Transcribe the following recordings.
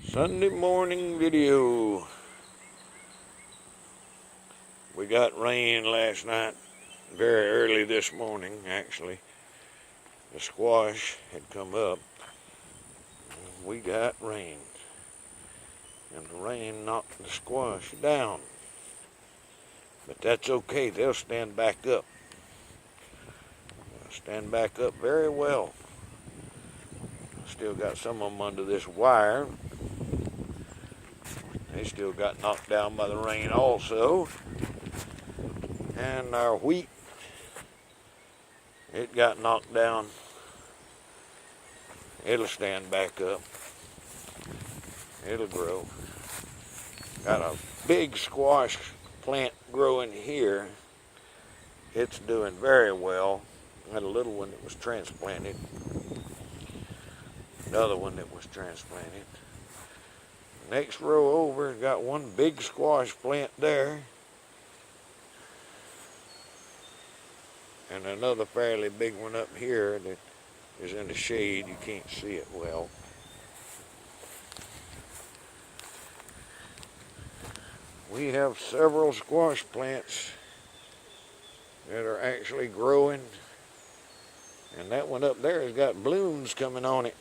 Sunday morning video. We got rain last night, very early this morning actually. The squash had come up. We got rain. And the rain knocked the squash down. But that's okay, they'll stand back up. They'll stand back up very well. Still got some of them under this wire. They still got knocked down by the rain also. And our wheat, it got knocked down. It'll stand back up. It'll grow. Got a big squash plant growing here. It's doing very well. Got a little one that was transplanted. Another one that was transplanted. Next row over, got one big squash plant there. And another fairly big one up here that is in the shade. You can't see it well. We have several squash plants that are actually growing. And that one up there has got blooms coming on it.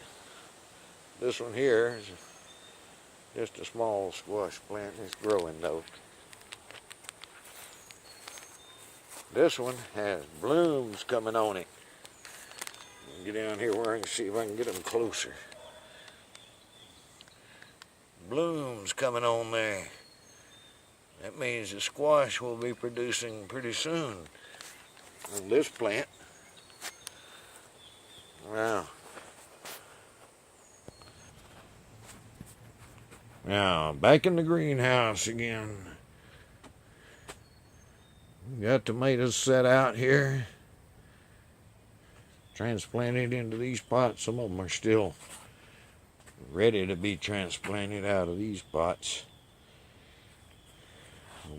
This one here is just a small squash plant. It's growing though. This one has blooms coming on it. Get down here where I can see if I can get them closer. Blooms coming on there. That means the squash will be producing pretty soon on this plant. Wow. Now, back in the greenhouse again. We got tomatoes set out here. Transplanted into these pots. Some of them are still ready to be transplanted out of these pots.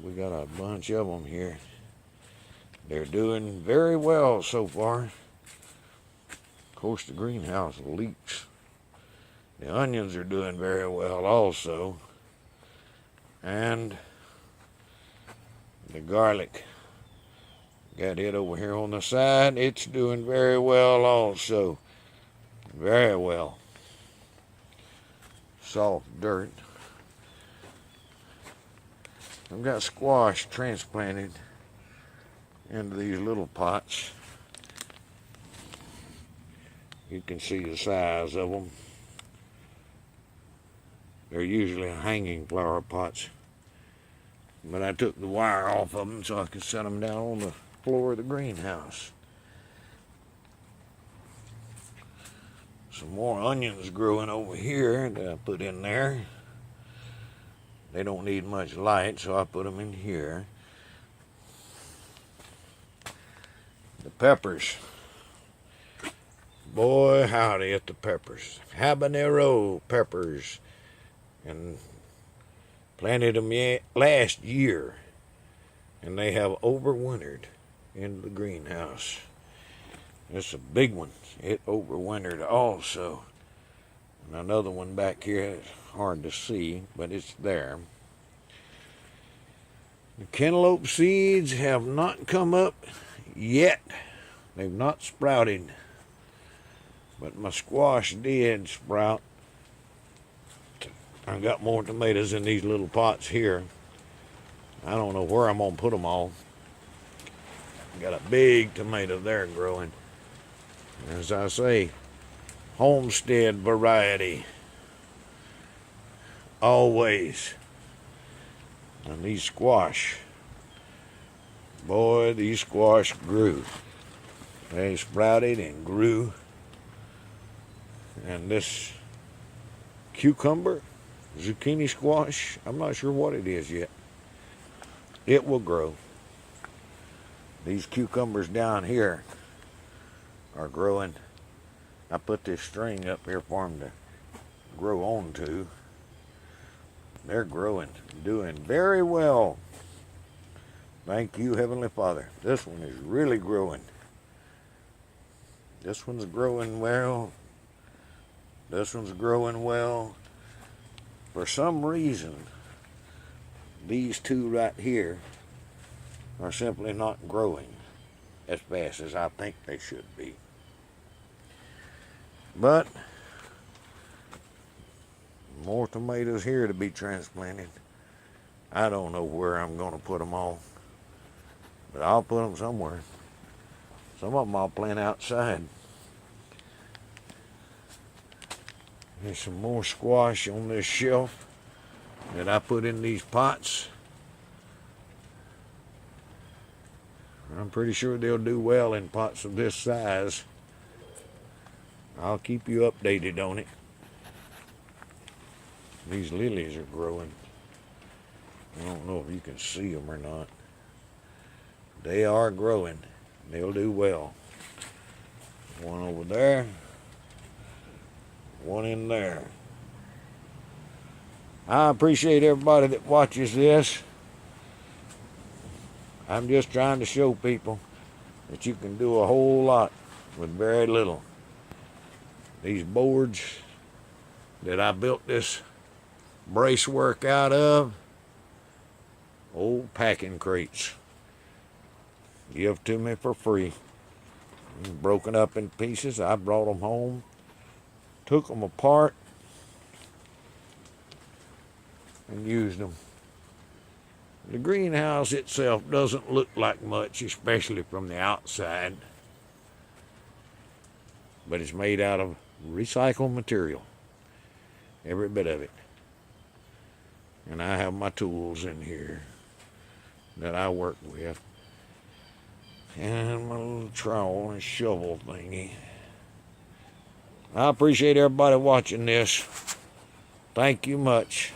We got a bunch of them here. They're doing very well so far. Of course, the greenhouse leaks. The onions are doing very well also. And the garlic. Got it over here on the side. It's doing very well also. Very well. Soft dirt. I've got squash transplanted into these little pots. You can see the size of them. They're usually hanging flower pots. But I took the wire off of them so I could set them down on the floor of the greenhouse. Some more onions growing over here that I put in there. They don't need much light, so I put them in here. The peppers. Boy, howdy at the peppers. Habanero peppers. And planted them last year. And they have overwintered in the greenhouse. It's a big one. It overwintered also. And another one back here, it's hard to see, but it's there. The cantaloupe seeds have not come up yet. They've not sprouted. But my squash did sprout. I've got more tomatoes in these little pots here. I don't know where I'm going to put them all. Got a big tomato there growing. As I say, homestead variety. Always. And these squash. Boy, these squash grew. They sprouted and grew. And this cucumber, zucchini squash, I'm not sure what it is yet. It will grow. These cucumbers down here are growing. I put this string up here for them to grow onto. They're growing, doing very well. Thank you, Heavenly Father. This one is really growing. This one's growing well. This one's growing well. for some reason, these two right here are simply not growing as fast as I think they should be. But more tomatoes here to be transplanted. I don't know where I'm going to put them all, but I'll put them somewhere. Some of them I'll plant outside. There's some more squash on this shelf that I put in these pots. I'm pretty sure they'll do well in pots of this size. I'll keep you updated on it. These lilies are growing. I don't know if you can see them or not. They are growing. They'll do well. One over there. One in there. I appreciate everybody that watches this. I'm just trying to show people that you can do a whole lot with very little. These boards that I built this bracework out of, old packing crates, give to me for free. Broken up in pieces. I brought them home, took them apart, and used them. The greenhouse itself doesn't look like much, especially from the outside, but it's made out of recycled material, every bit of it. And I have my tools in here that I work with, and my little trowel and shovel thingy. I appreciate everybody watching this. Thank you much.